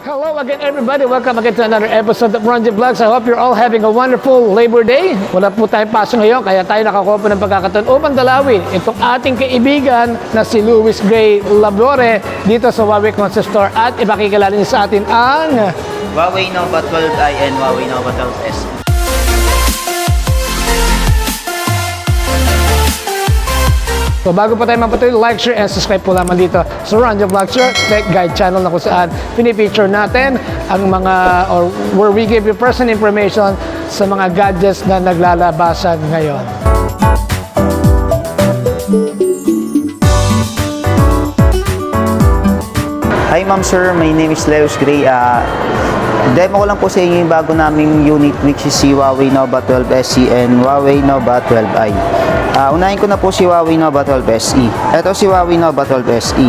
Hello again everybody, welcome again to another episode of Ronji Vlogs. I hope you're all having a wonderful Labor Day. Wala po tayong pasok ngayon, kaya tayo nakakuha po ng pagkakataon upang dalawin itong ating kaibigan na si Luis Gray Labore dito sa Huawei Concept Store at ipakikilala niyo sa atin ang Huawei Nova 12i and Huawei Nova 12s. So bago pa tayo mapatuloy, like, share, and subscribe po lamang dito sa Ronji Vlogs, your tech guide channel na kung saan pinipicture natin ang mga, or where we give you personal information sa mga gadgets na naglalabasan ngayon. Hi ma'am sir, my name is Leos Gray. Demo ko lang po sa inyo yung bago naming unit which is si Huawei Nova 12 SE and Huawei Nova 12i. Unahin ko na po si Huawei Nova 12 SE. Ito si Huawei Nova 12 SE.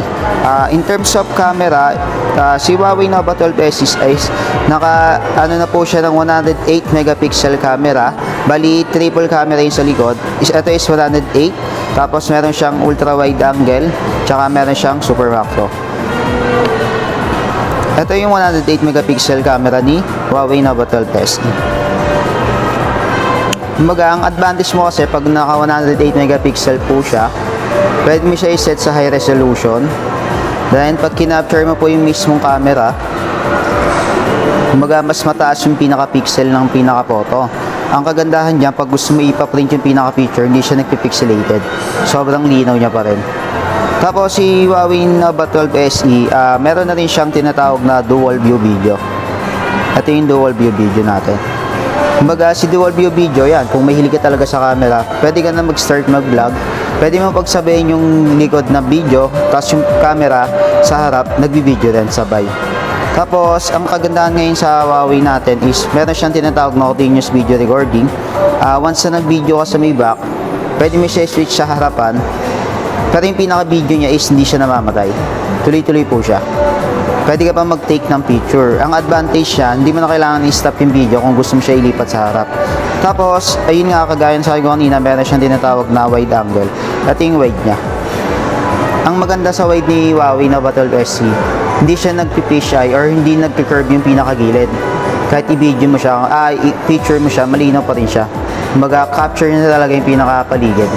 In terms of camera, si Huawei Nova 12 SE is ano na po siya ng 108 megapixel camera. Bali, triple camera yung sa likod. Ito is 108. Tapos meron siyang ultra wide angle. Tsaka meron siyang super macro. Ito yung 108 megapixel camera ni Huawei Nova 12 SE. Kumbaga, ang advantage mo kasi pag naka 108 megapixel po siya, pwede mo siya i-set sa high resolution. Then, pag kinapture mo po yung mismong camera, kumbaga, mas mataas yung pinaka-pixel ng pinaka-photo. Ang kagandahan niya, pag gusto mo ipa-print yung pinaka-picture, hindi siya nagpipixelated. Sobrang linaw niya pa rin. Tapos si Huawei Nova 12 SE, meron na rin siyang tinatawag na dual view video. Ito yung dual view video natin. Kumbaga si dual view video yan, kung mahilig ka talaga sa camera, pwede ka na mag-start mag-vlog. Pwede mo pagsabayin yung likod na video, tapos yung camera sa harap, nagbi-video rin sabay. Tapos ang kagandahan ngayon sa Huawei natin is meron siyang tinatawag na continuous video recording. Once na nag-video ka sa may back, pwede mo siya switch sa harapan. Pero yung pinaka-video niya is hindi siya namamatay. Tuloy-tuloy po siya. Pwede ka pa mag-take ng picture. Ang advantage niya, hindi mo na kailangan i-stop yung video kung gusto mo siya ilipat sa harap. Tapos, ayun nga, kagaya sa akin ko kanina, meron siyang tinatawag na wide angle. Ito yung wide niya. Ang maganda sa wide ni Huawei Nova 12 SE, hindi siya nagpi-fisheye or hindi nagpi-curve yung pinakagilid. Kahit i-video mo siya, i-picture mo siya, malinaw pa rin siya. Mag-capture niya talaga yung pinakapaligid.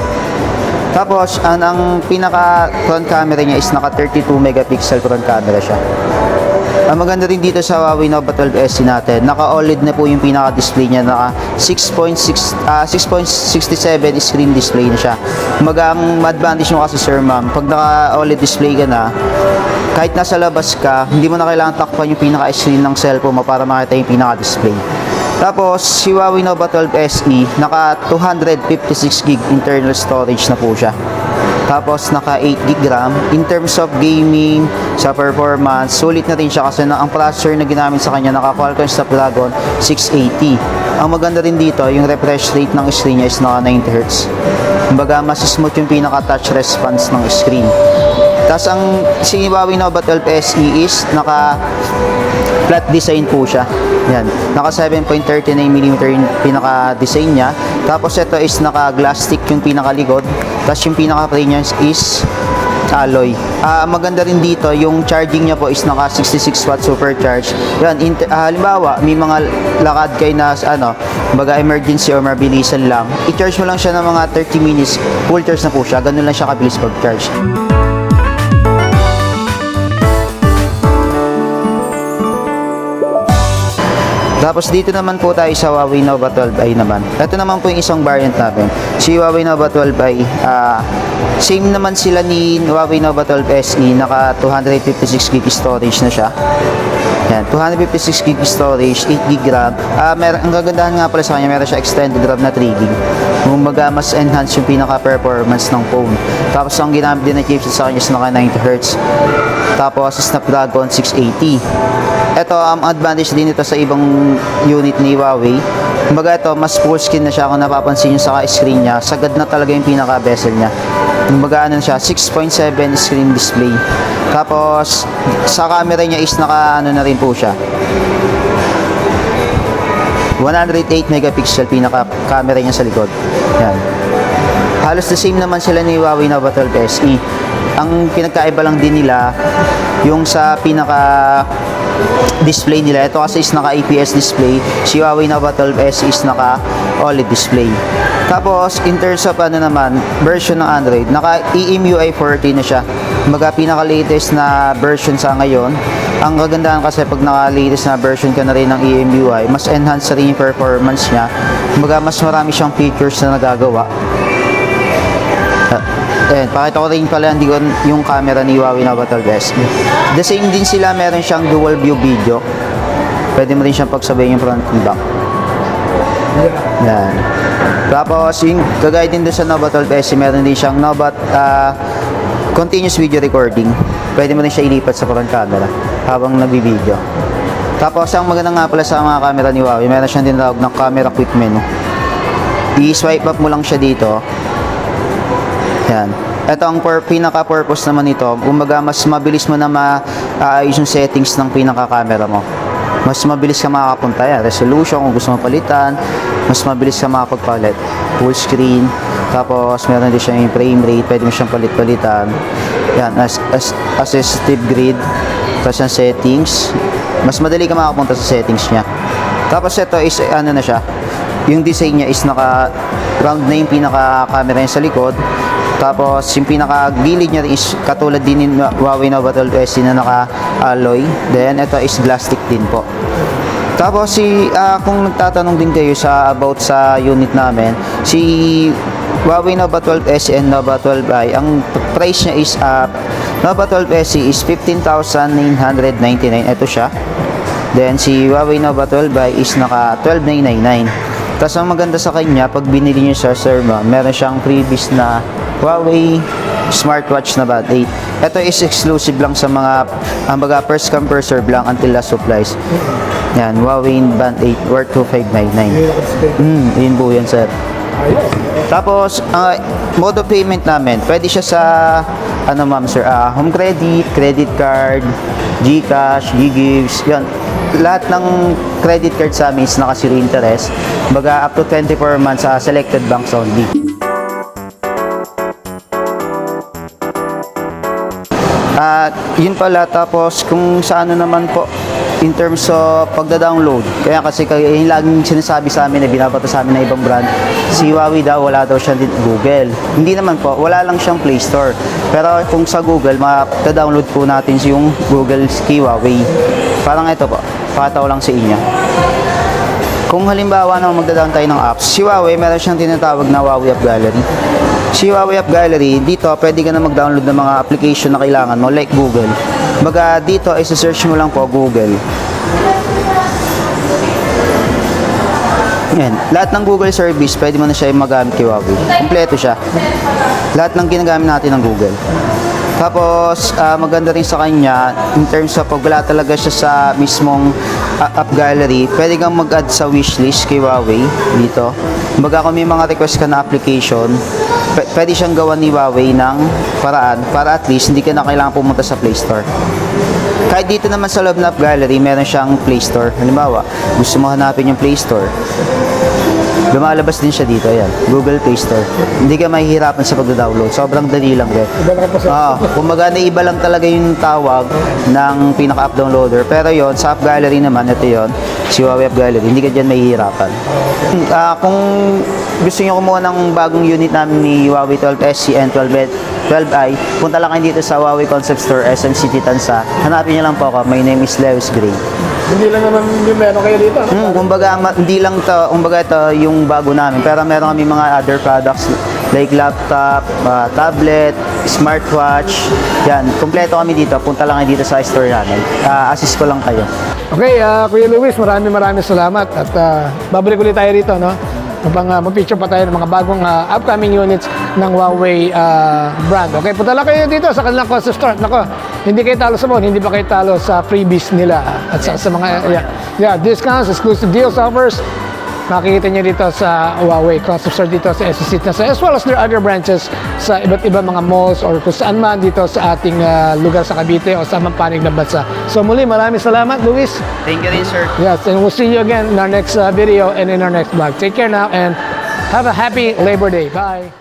Tapos, ang pinaka front camera niya is naka 32 megapixel front camera siya. Ang maganda rin dito sa Huawei Nova 12 SE natin, naka OLED na po yung pinaka-display niya, naka 6.67 screen display na siya. Kumbaga, ang advantage mo kasi sir ma'am, pag naka OLED display ka na, kahit nasa labas ka, hindi mo na kailangan takpan yung pinaka-screen ng cellphone mo para makita yung pinaka-display. Tapos, si Huawei Nova 12 SE, naka 256 GB internal storage na po siya. Tapos, naka 8 GB RAM. In terms of gaming, sa performance, sulit na rin siya kasi ang processor na ginamit sa kanya, naka Qualcomm Snapdragon 680. Ang maganda rin dito, yung refresh rate ng screen niya is naka 90 Hz. Kumbaga, mas smooth yung pinaka-touch response ng screen. Tapos, si Huawei Nova 12 SE is naka flat design po siya. Yan. Naka 7.39mm yung pinaka-design niya. Tapos ito is naka-glass stick yung pinakalikod. Tapos yung pinaka-frame niya is alloy. Maganda rin dito, yung charging niya po is naka 66 watt supercharge. Yan, halimbawa, may mga lakad kayo na baga emergency or mabilisan lang. I-charge mo lang siya ng mga 30 minutes, full charge na po siya. Ganun lang siya kabilis pag-charge. Tapos dito naman po tayo sa Huawei Nova 12i naman. Ito naman po yung isang variant natin. Si Huawei Nova 12i, same naman sila ni Huawei Nova 12 SE, naka 256 GB storage na siya. Yan, 256 GB storage, 8 GB RAM. Ang kagandahan nga pala sa kanya, meron siya extended RAM na 3 GB. Kumbaga, mas enhance yung pinaka-performance ng phone. Tapos ang ginamit din na chipset sa kanya is naka 90 Hz. Tapos Snapdragon 680. Ito, ang advantage din ito sa ibang unit ni Huawei. Kumbaga ito, mas full screen na siya kung napapansin nyo sa screen niya. Sagad na talaga yung pinaka-bezel niya. Kumbaga siya, 6.7 screen display. Tapos, sa camera niya is naka na rin po siya. 108 megapixel pinaka-camera niya sa likod. Yan. Halos the same naman sila ni Huawei Nova 12 SE. Ang pinagkaiba lang din nila, yung sa pinaka display nila. Ito kasi is naka IPS display. Si Huawei Nova 12S is naka OLED display. Tapos, in terms of ano naman, version ng Android, naka EMUI 14 na siya. Kumbaga, pinaka-latest na version sa ngayon. Ang kagandahan kasi pag naka-latest na version ka na rin ng EMUI, mas enhance rin yung performance niya. Kumbaga, mas marami siyang features na nagagawa. Pakita ko rin pala yung camera ni Huawei Nova 12S. The same din sila, meron siyang dual view video. Pwede mo rin siyang pagsabayin yung front and back. Yan. Tapos, yung kagaya din doon sa Nova 12S, meron din siyang Nova continuous video recording. Pwede mo rin siya ilipat sa front camera habang nagbi-video. Tapos, ang maganda nga pala sa mga camera ni Huawei, meron siyang tinatawag ng camera quick menu. I-swipe up mo lang siya dito. Yan. Ito ang pinaka-purpose naman nito. Kumbaga, mas mabilis mo na maayos yung settings ng pinaka-camera mo. Mas mabilis ka makakapunta yan. Resolution kung gusto mo palitan. Mas mabilis ka makapagpalit. Full screen. Tapos, meron din siya yung frame rate. Pwede mo siyang palit-palitan. Yan. Assistive grid. Tapos yung settings. Mas madali ka makapunta sa settings niya. Tapos, ito is, ano na siya. Yung design niya is naka-round na yung pinaka-camera niya sa likod. Tapos, yung pinaka-gilid niya is katulad din ng Huawei Nova 12S na naka-alloy. Then, ito is plastic din po. Tapos, kung nagtatanong din kayo about sa unit namin, si Huawei Nova 12S and Nova 12i, ang price niya is, Nova 12S is 15,999. Ito siya. Then, si Huawei Nova 12i is naka 12,999. Tapos, ang maganda sa kanya, pag binili niyo sa Sir, meron siyang previous na Huawei smartwatch na Band 8. Ito is exclusive lang sa mga first come first serve lang until last supplies. Yan, Huawei Band 8 worth 2,599. Yun po yan, sir. Tapos, mode of payment namin, pwede siya sa ma'am sir, home credit, credit card, GCash, GGives, yan. Lahat ng credit card sa amin is naka zero interest. Baga up to 24 months sa selected banks only. Yun pala, tapos kung sa ano naman po, in terms of pagda-download, kaya kasi yung laging sinasabi sa amin na binabato sa amin na ibang brand, si Huawei daw wala daw siya din Google. Hindi naman po, wala lang siyang Play Store. Pero kung sa Google, ma-download po natin yung Google key Huawei. Parang ito po, pakita ko lang sa inyo. Kung halimbawa na magda-down tayo ng apps, si Huawei meron siyang tinatawag na Huawei App Gallery. Si Huawei App Gallery, dito pwede ka na mag-download ng mga application na kailangan mo like Google. Baga dito ay search mo lang po Google. Yan. Lahat ng Google service, pwede mo na siya magamit kay Huawei. Kompleto siya. Lahat ng ginagamit natin ng Google. Tapos, maganda rin sa kanya, in terms of pag wala talaga siya sa mismong app gallery, pwede kang mag-add sa wishlist kay Huawei dito. Baga kung may mga request ka na application, pwede siyang gawan ni Huawei ng paraan para at least hindi ka na kailangan pumunta sa Play Store. Kahit dito naman sa loob na app gallery, meron siyang Play Store. Halimbawa, gusto mo hanapin yung Play Store. Lumalabas din siya dito, yan. Google Play Store. Hindi ka mahihirapan sa pag-download. Sobrang dali lang din. Kumbaga, iba lang talaga yung tawag ng pinaka-app downloader. Pero yon sa app gallery naman, ito yon si Huawei App Gallery. Hindi ka dyan mahihirapan. Kung gusto nyo kumuha ng bagong unit namin ni Huawei 12SC and 12i, punta lang kayo dito sa Huawei Concept Store, SM City, Tansa. Hanapin nyo lang po ako. My name is Lewis Gray. Hindi lang naman yung meron kayo dito. Kumbaga, hindi lang to, kumbaga ito yung bago namin. Pero meron kami mga other products like laptop, tablet, smartwatch. Yan, kompleto kami dito. Punta lang kayo dito sa store namin. Assist ko lang kayo. Okay, Kuya Luis, maraming salamat. At babalik ulit tayo rito, no? Upang mag-feature pa tayo ng mga bagong upcoming units ng Huawei brand. Okay, punta lang kayo dito sa kanilang concept store. Nako, hindi kayo talo sa phone, hindi pa kayo talo sa freebies nila. At sa mga, discounts, exclusive deals, offers. Makikita nyo dito sa Huawei concept store dito sa SC City, as well as their other branches sa iba't ibang mga malls or kung saan man dito sa ating lugar sa Cavite o sa mang panig na bansa. So muli, maraming salamat, Luis. Thank you rin, sir. Yes, and we'll see you again in our next video and in our next vlog. Take care now and have a happy Labor Day. Bye.